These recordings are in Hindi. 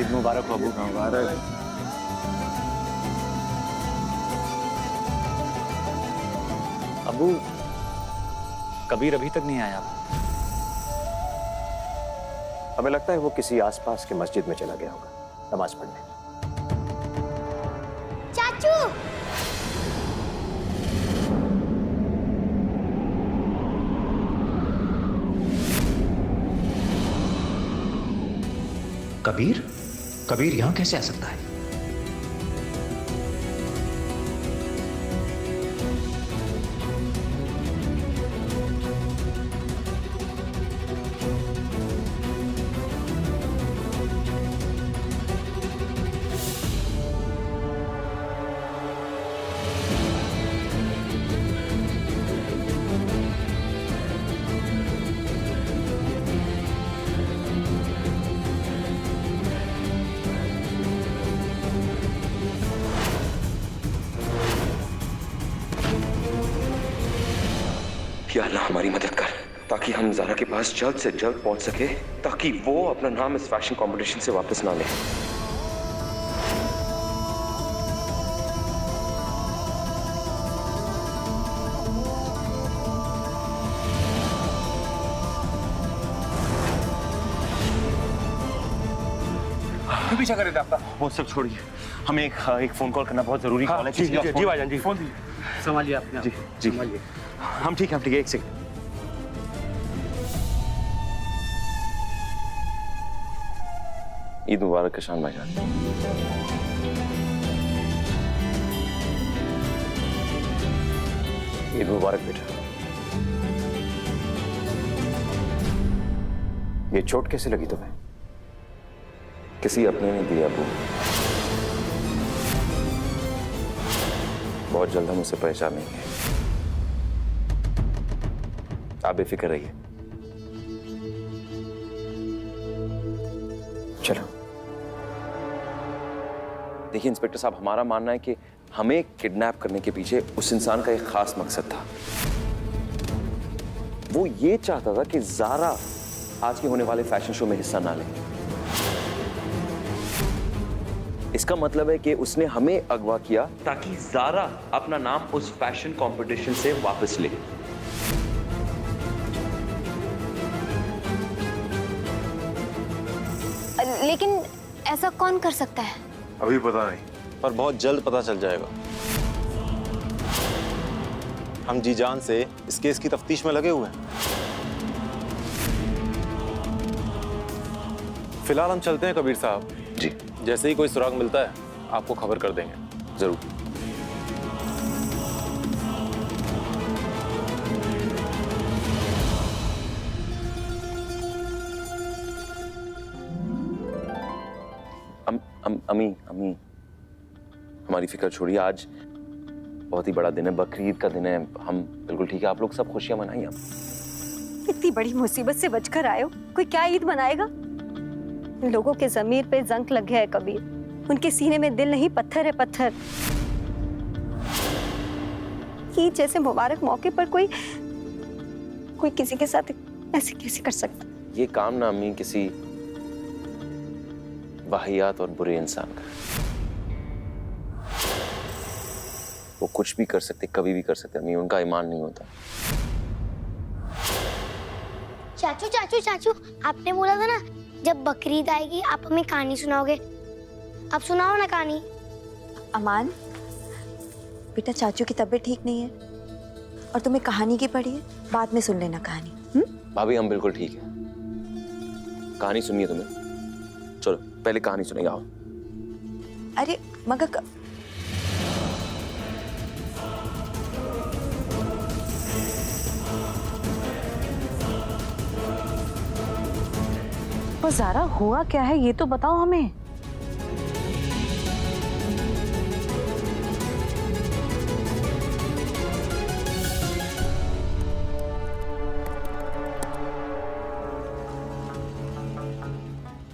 ईद मुबारक हो अबू। मुबारक। अबू, कबीर अभी तक नहीं आया। हमें लगता है वो किसी आसपास के मस्जिद में चला गया होगा नमाज पढ़ने। चाचू, कबीर? कबीर यहाँ कैसे आ सकता है? या अल्लाह हमारी मदद कर, ताकि हम ज़ारा के पास जल्द से जल्द पहुंच सके, ताकि वो अपना नाम इस फैशन कंपटीशन से वापस ना ले। पीछा करे थे आपका। वो सब छोड़िए, हमें एक फोन कॉल करना बहुत जरूरी कॉल है। जी भाईजान जी, फोन संभालिए अपने। जी जी, हम ठीक है, एक सेकंड। ईद मुबारक कशान भाईजान। ईद मुबारक बेटा। ये चोट कैसे लगी तुम्हें? किसी अपने ने दिया अबू। बहुत जल्द हम उसे पहचानेंगे, आप बेफिक्र रहिए। चलो। देखिए इंस्पेक्टर साहब, हमारा मानना है कि हमें किडनैप करने के पीछे उस इंसान का एक खास मकसद था। वो ये चाहता था कि ज़ारा आज के होने वाले फैशन शो में हिस्सा ना ले। इसका मतलब है कि उसने हमें अगवा किया ताकि ज़ारा अपना नाम उस फैशन कंपटीशन से वापस ले। लेकिन ऐसा कौन कर सकता है? अभी पता नहीं, पर बहुत जल्द पता चल जाएगा। हम जी जान से इस केस की तफ्तीश में लगे हुए हैं। फिलहाल हम चलते हैं कबीर साहब जी। जैसे ही कोई सुराग मिलता है आपको खबर कर देंगे। जरूर। अमी हमारी फिक्र छोड़िए। आज बहुत ही बड़ा दिन है, बकरीद का दिन है। हम बिल्कुल ठीक है, आप लोग सब खुशियां मनाइए। इतनी बड़ी मुसीबत से बचकर आए हो, कोई क्या ईद मनाएगा? लोगों के जमीर पे जंग लग गया है कबीर, उनके सीने में दिल नहीं पत्थर है पत्थर। ईद जैसे मुबारक मौके पर कोई किसी के साथ ऐसे कैसे कर सकता? ये काम ना अम्मी किसी वाहियात और बुरे इंसान का। वो कुछ भी कर सकते, कभी भी कर सकते अम्मी, उनका ईमान नहीं होता। चाचू चाचू चाचू, आपने बोला था ना जब बकरीद आएगी आप हमें कहानी सुनाओगे। आप सुनाओ ना कहानी। अमान बेटा, चाचू की तबीयत ठीक नहीं है और तुम्हें कहानी की पड़ी है, बाद में सुन लेना कहानी। भाभी हम बिल्कुल ठीक है, कहानी सुनिए तुम्हें। चलो पहले कहानी सुनेंगे, आओ। अरे मगर ज़ारा हुआ क्या है ये तो बताओ हमें।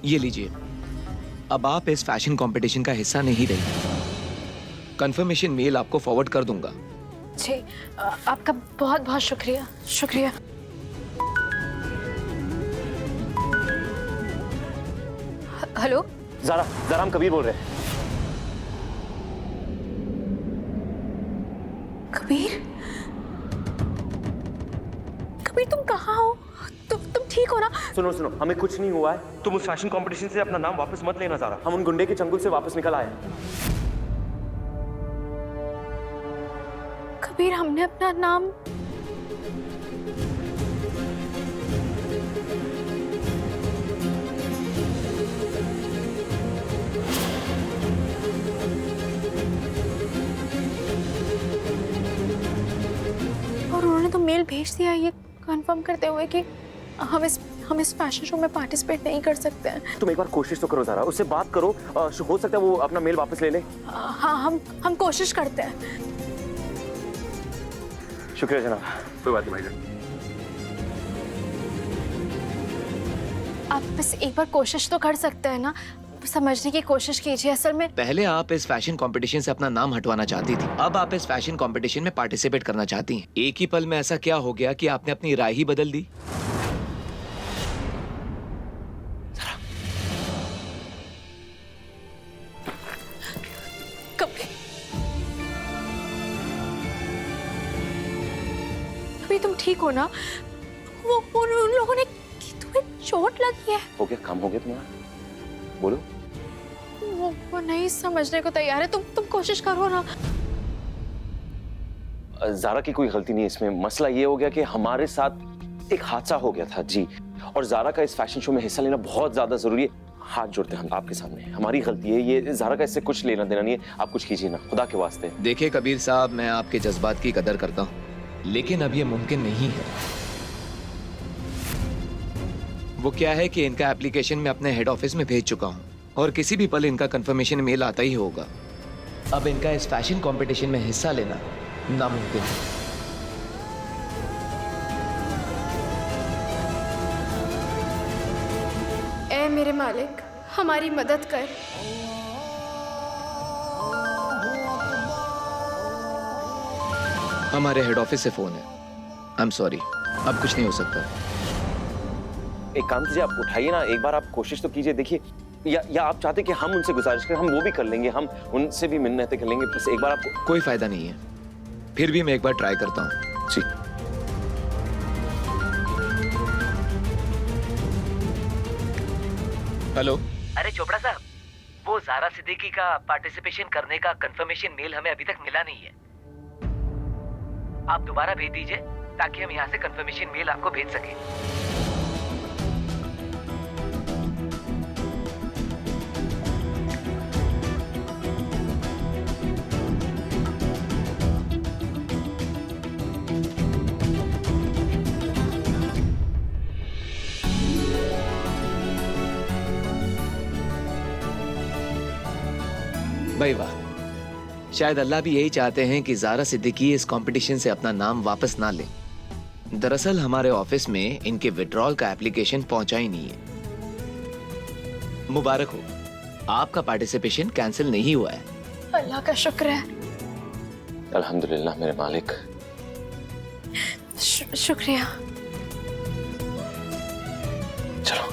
ये लीजिए, अब आप इस फैशन कंपटीशन का हिस्सा नहीं रही। कंफर्मेशन मेल आपको फॉरवर्ड कर दूंगा। जी, आपका बहुत बहुत शुक्रिया। शुक्रिया। हेलो ज़ारा, ज़ारा, हम कबीर बोल रहे हैं। कबीर, कबीर तुम कहाँ हो? तुम ठीक हो ना? सुनो सुनो, हमें कुछ नहीं हुआ है। तुम उस फैशन कंपटीशन से अपना नाम वापस मत लेना ज़ारा। हम उन गुंडे के चंगुल से वापस निकल आए। कबीर, हमने अपना नाम और उन्होंने तो मेल भेज दिया ये कंफर्म करते हुए कि हम इस फैशन शो में पार्टिसिपेट नहीं कर सकते हैं। तुम एक बार कोशिश तो करो ज़ारा, उससे बात करो। हो सकता है वो अपना मेल वापस ले ले। हाँ, हम कोशिश करते हैं। शुक्रिया जनाब। कोई बात नहीं भाईजान। आप बस एक बार कोशिश तो कर सकते हैं ना, समझने की कोशिश कीजिए। असल में पहले आप इस फैशन कंपटीशन से अपना नाम हटवाना चाहती थी, अब आप इस फैशन कंपटीशन में पार्टिसिपेट करना चाहती हैं। एक ही पल में ऐसा क्या हो गया कि आपने अपनी राय ही बदल दी? कभी तुम ठीक हो ना? वो उन लोगों ने कि तुम्हें चोट लगी है। हो गया, काम हो गया तुम्हारा? बोलो। वो नहीं समझने को तैयार है। तुम कोशिश करो ना। ज़ारा की कोई गलती नहीं है इसमें। मसला ये हो गया कि हमारे साथ एक हादसा हो गया था जी, और ज़ारा का इस फैशन शो में हिस्सा लेना बहुत ज्यादा जरूरी है। हाथ जोड़ते हैं हम आपके सामने, हमारी गलती है ये। ज़ारा का इससे कुछ लेना देना नहीं है, आप कुछ कीजिए ना, खुदा के वास्ते। देखिए कबीर साहब, मैं आपके जज्बात की कदर करता हूँ, लेकिन अब ये मुमकिन नहीं है। वो क्या है कि इनका एप्लीकेशन मैं अपने हेड ऑफिस में भेज चुका हूँ और किसी भी पल इनका कंफर्मेशन मेल आता ही होगा। अब इनका इस फैशन कंपटीशन में हिस्सा लेना नामुमकिन है। ए मेरे मालिक, हमारी मदद कर। हमारे हेड ऑफिस से फोन है। आई एम सॉरी, अब कुछ नहीं हो सकता। एक काम कीजिए, आप उठाइए ना, एक बार आप कोशिश तो कीजिए। देखिए, या आप चाहते कि हम उनसे गुजारिश करें? हम वो भी कर लेंगे, हम उनसे भी मिन्नतें कर लेंगे। बस एक बार आपको। कोई फायदा नहीं है, फिर भी मैं एक बार ट्राई करता हूँ। जी। हेलो। अरे चोपड़ा साहब, वो ज़ारा सिद्दीकी का पार्टिसिपेशन करने का कंफर्मेशन मेल हमें अभी तक मिला नहीं है। आप दोबारा भेज दीजिए ताकि हम यहाँ से कंफर्मेशन मेल आपको भेज सकें। भाई वाह, शायद अल्लाह भी यही चाहते हैं कि ज़ारा सिद्दीकी इस कंपटीशन से अपना नाम वापस ना लें। दरअसल हमारे ऑफिस में इनके विड्रॉल का एप्लीकेशन पहुंचा ही नहीं है। मुबारक हो, आपका पार्टिसिपेशन कैंसिल नहीं हुआ है। अल्लाह का शुक्र है। अल्हम्दुलिल्लाह मेरे मालिक। शुक्रिया। चलो।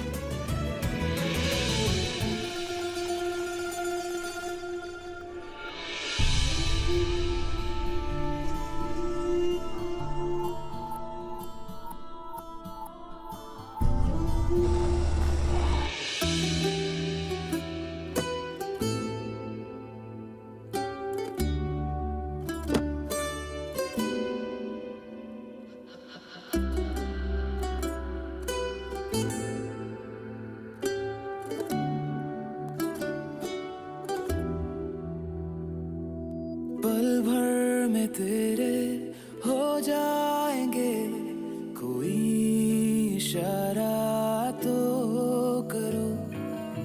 पल भर में तेरे हो जाएंगे, कोई इशारा तो करो।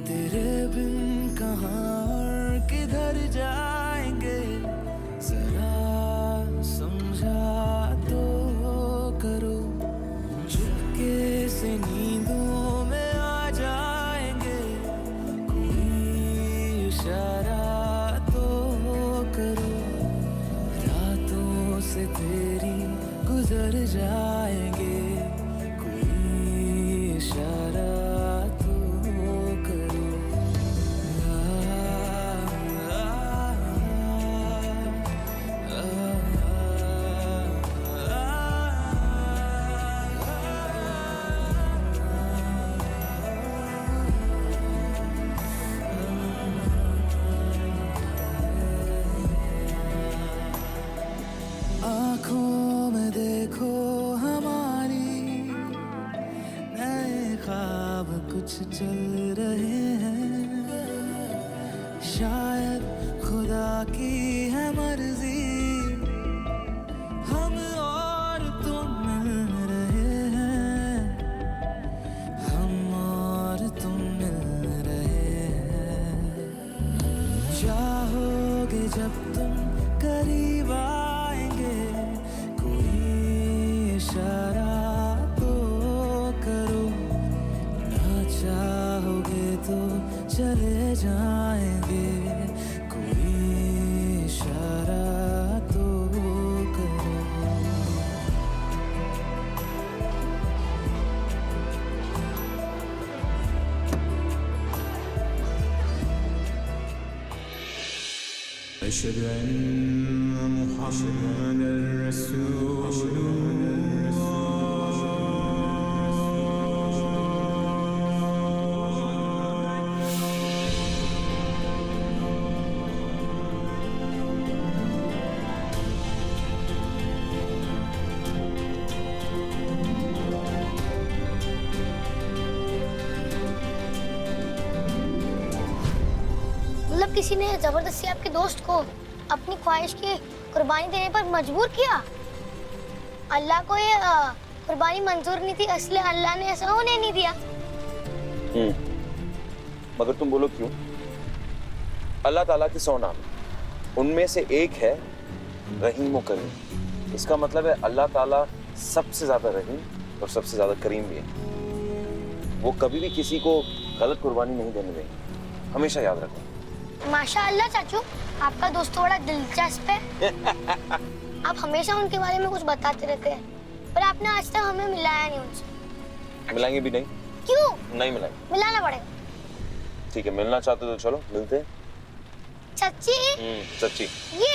तेरे बिन कहाँ और किधर जाएंगे, जरा समझा तो करो। चुपके से नींदों में आ जाएंगे, कोई इशारा तो करो। रातों से तेरी गुजर जाएंगे, कोई इशारा तो करो। शायद खुदा की है मर्जी, हम और तुम मिल रहे हैं, हम और तुम मिल रहे हैं। चाहोगे जब तुम करीब आएंगे, कोई इशारा तो करो, ना चाहोगे तो चले जाएंगे, कोई इशारा तो करो। अशहदु अन्ना मुहम्मदर रसूलुल्लाह। मतलब किसी ने जबरदस्ती आपके दोस्त को अपनी ख्वाहिश की कुर्बानी देने पर मजबूर किया? अल्लाह को ये कुर्बानी मंजूर नहीं थी, इसलिए अल्लाह ने ऐसा होने नहीं दिया। मगर तुम बोलो क्यों? अल्लाह ताला के 100 नाम, उनमें से एक है रहीम व करीम। इसका मतलब है अल्लाह ताला सबसे ज्यादा रहीम और सबसे ज्यादा करीम भी है। वो कभी भी किसी को गलत कुर्बानी नहीं देने देंगे, हमेशा याद रखो। माशाअल्लाह चाचू, आपका दोस्त तो बड़ा दिलचस्प है। आप हमेशा उनके बारे में कुछ बताते रहते हैं, पर आपने आज तक हमें मिलाया नहीं उनसे। मिलाएंगे भी नहीं। क्यों नहीं मिलाएंगे? मिलाना पड़ेगा। ठीक है, मिलना चाहते हो तो चलो मिलते हैं। सच्ची? सच्ची। ये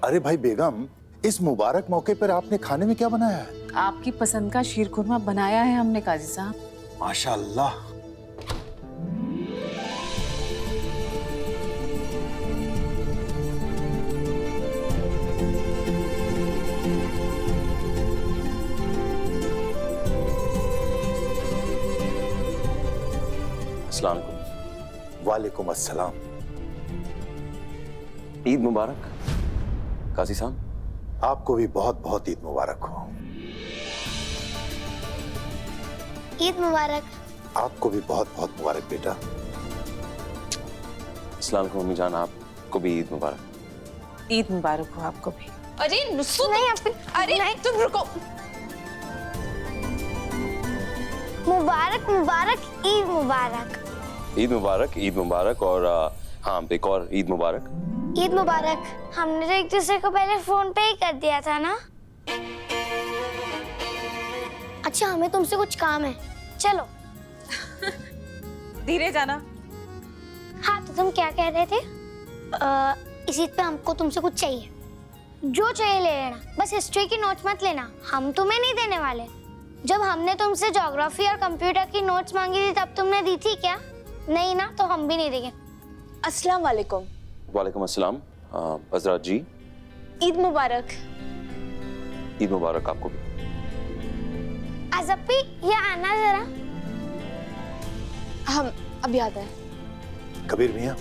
अरे भाई बेगम, इस मुबारक मौके पर आपने खाने में क्या बनाया है? आपकी पसंद का शीर खुरमा बनाया है हमने काजी साहब। माशाअल्लाह। अस्सलाम वालेकुम। वालेकुम अस्सलाम। ईद मुबारक काजी साहब। आपको भी बहुत बहुत ईद मुबारक हो। ईद मुबारक। आपको भी बहुत बहुत मुबारक बेटा। अस्सलाम वालेकुम मम्मी जान, आपको भी ईद मुबारक। ईद मुबारक हो आपको भी। अरे नुसरत नहीं आप अरे नहीं तुम रुको। मुबारक मुबारक, ईद मुबारक। ईद मुबारक, ईद मुबारक। और हाँ, एक और ईद मुबारक। ईद मुबारक। हमने तो एक दूसरे को पहले फोन पे ही कर दिया था ना। अच्छा, हमें तुमसे कुछ काम है, चलो। धीरे जाना। हाँ, तो तुम क्या कह रहे थे? इस ईद पे हमको तुमसे कुछ चाहिए, जो चाहिए ले लेना, बस हिस्ट्री की नोट्स मत लेना, हम तुम्हें नहीं देने वाले। जब हमने तुमसे ज्योग्राफी और कंप्यूटर की नोट्स मांगी थी तब तुमने दी थी क्या? नहीं ना, तो हम भी नहीं देंगे। अस्सलाम वालेकुम। वालेकुम अस्सलाम। हजरत जी, ईद मुबारक। ईद मुबारक आपको भी। अज़प्पी, ये आना जरा। हम अभी आता है। कबीर मियाँ,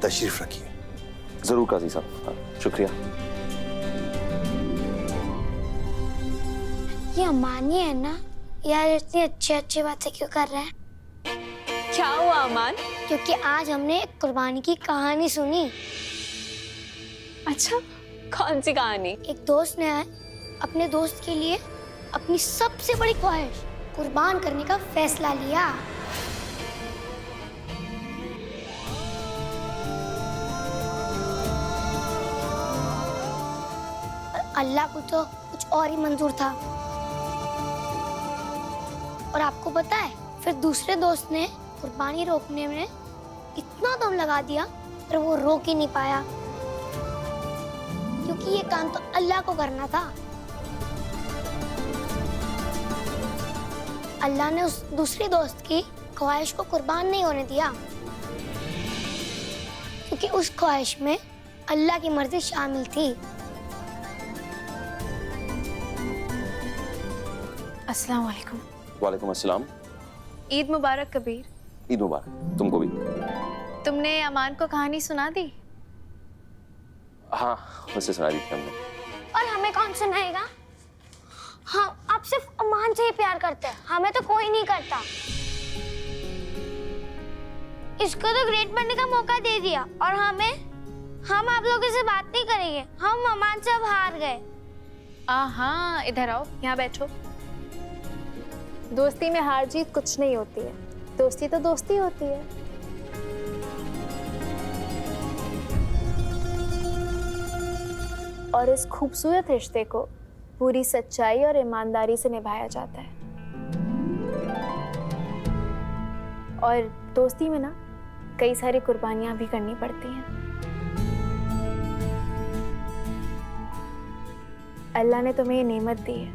तशरीफ रखिए। जरूर काजी साहब, शुक्रिया। ये अमानी है ना यार, इतनी अच्छी अच्छी बातें क्यों कर रहे हैं? क्या हुआ अमान? क्योंकि आज हमने एक कुर्बानी की कहानी सुनी। अच्छा, कौन सी कहानी? एक दोस्त ने अपने दोस्त के लिए अपनी सबसे बड़ी ख्वाहिश कुर्बान करने का फैसला लिया। अल्लाह को तो कुछ और ही मंजूर था। और आपको पता है, फिर दूसरे दोस्त ने कुर्बानी रोकने में इतना दम लगा दिया, पर वो रोक ही नहीं पाया, क्योंकि ये काम तो अल्लाह को करना था। अल्लाह ने उस दूसरे दोस्त की ख्वाहिश को कुर्बान नहीं होने दिया, क्योंकि उस ख्वाहिश में अल्लाह की मर्जी शामिल थी। अस्सलाम वालेकुम। वालेकुम अस्सलाम। ईद मुबारक कबीर। ईद मुबारक तुमको भी। तुमने अमान को कहानी सुना दी? हाँ, उसे सुना दी थी हमने। और हमें कौन सुनाएगा? हाँ, आप सिर्फ अमान से ही प्यार करते हैं, हमें तो कोई नहीं करता। इसको तो ग्रेट बनने का मौका दे दिया और हम आप लोगों से बात नहीं करेंगे। हम अमान से अब हार गए। हाँ, इधर आओ, यहाँ बैठो। दोस्ती में हार जीत कुछ नहीं होती है, दोस्ती तो दोस्ती होती है। और इस खूबसूरत रिश्ते को पूरी सच्चाई और ईमानदारी से निभाया जाता है। और दोस्ती में ना कई सारी कुर्बानियां भी करनी पड़ती हैं। अल्लाह ने तुम्हें ये नेमत दी है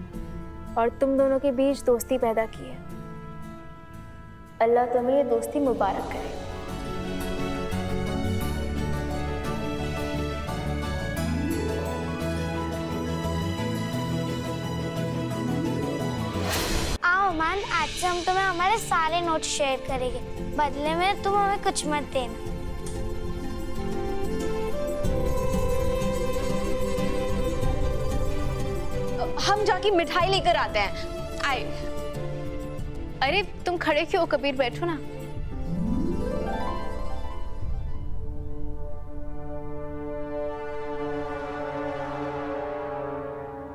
और तुम दोनों के बीच दोस्ती पैदा की है। अल्लाह तुम्हें ये दोस्ती मुबारक करे। आओ अमान, आज से हम तुम्हें हमारे सारे नोट्स शेयर करेंगे। बदले में तुम हमें कुछ मत देना। हम जाके मिठाई लेकर आते हैं। आए। अरे तुम खड़े क्यों हो कबीर, बैठो ना।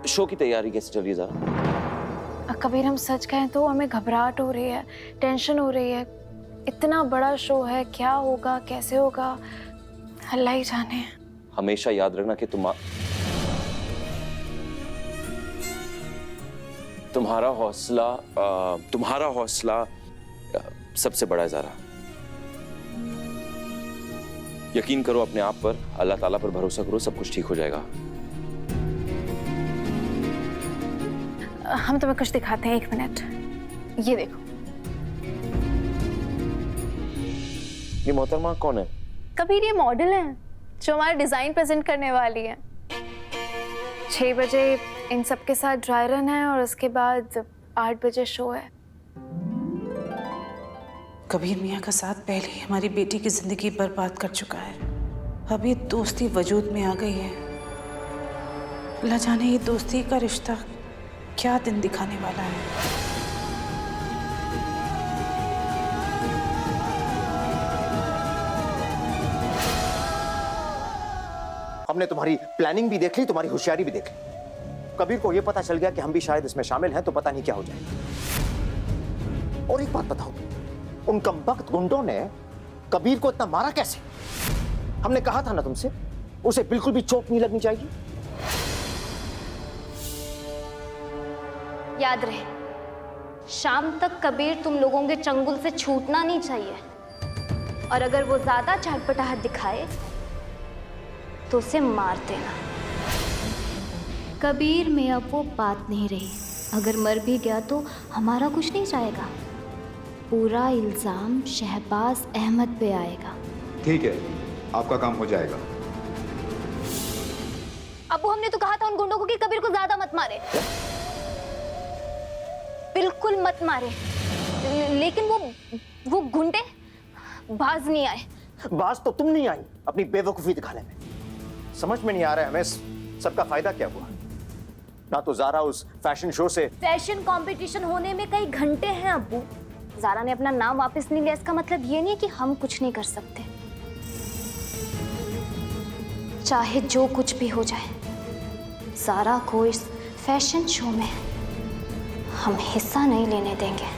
शो की तैयारी कैसे चल रही है ज़ारा? कबीर हम सच कहें तो हमें घबराहट हो रही है, टेंशन हो रही है। इतना बड़ा शो है, क्या होगा कैसे होगा अल्लाह ही जाने। हमेशा याद रखना कि तुम्हारा हौसला सबसे बड़ा है ज़ारा। यकीन करो अपने आप पर, अल्लाह ताला पर भरोसा करो, सब कुछ ठीक हो जाएगा। हम तुम्हें कुछ दिखाते हैं, 1 मिनट। ये देखो। ये मोहतरमा कौन है? कबीर ये मॉडल है जो हमारा डिजाइन प्रेजेंट करने वाली है। 6 बजे इन सब के साथ ड्राई रन है और उसके बाद 8 बजे शो है। कबीर मियाँ का साथ पहले ही हमारी बेटी की जिंदगी बर्बाद कर चुका है। अब ये दोस्ती वजूद में आ गई है। अल्लाह जाने ये दोस्ती का रिश्ता क्या दिन दिखाने वाला है। हमने तुम्हारी प्लानिंग भी देख ली, तुम्हारी होशियारी भी देख ली। कबीर को यह पता चल गया कि हम भी शायद इसमें शामिल हैं, तो पता नहीं क्या हो जाएगा। और एक बात बताओ, उन कमबख्त गुंडों ने कबीर को इतना मारा कैसे? हमने कहा था ना तुमसे, उसे बिल्कुल भी चोट नहीं लगनी चाहिए। याद रहे, शाम तक कबीर तुम लोगों के चंगुल से छूटना नहीं चाहिए। और अगर वो ज्यादा चटपटाहट दिखाए तो उसे मार देना। कबीर में अब वो बात नहीं रही। अगर मर भी गया तो हमारा कुछ नहीं जाएगा। पूरा इल्जाम शहबाज अहमद पे आएगा। ठीक है, आपका काम हो जाएगा। अबू, हमने तो कहा था उन गुंडों को कि कबीर को ज्यादा मत मारे, बिल्कुल मत मारे। लेकिन वो गुंडे बाज नहीं आए। बाज तो तुम नहीं आई अपनी बेवकूफी दिखाने में। समझ में नहीं आ रहा है हमें सबका फायदा क्या हुआ। ना तो ज़ारा उस फैशन शो से, फैशन कंपटीशन होने में कई घंटे हैं अब्बू। ज़ारा ने अपना नाम वापस नहीं लिया, इसका मतलब ये नहीं कि हम कुछ नहीं कर सकते। चाहे जो कुछ भी हो जाए, ज़ारा को इस फैशन शो में हम हिस्सा नहीं लेने देंगे।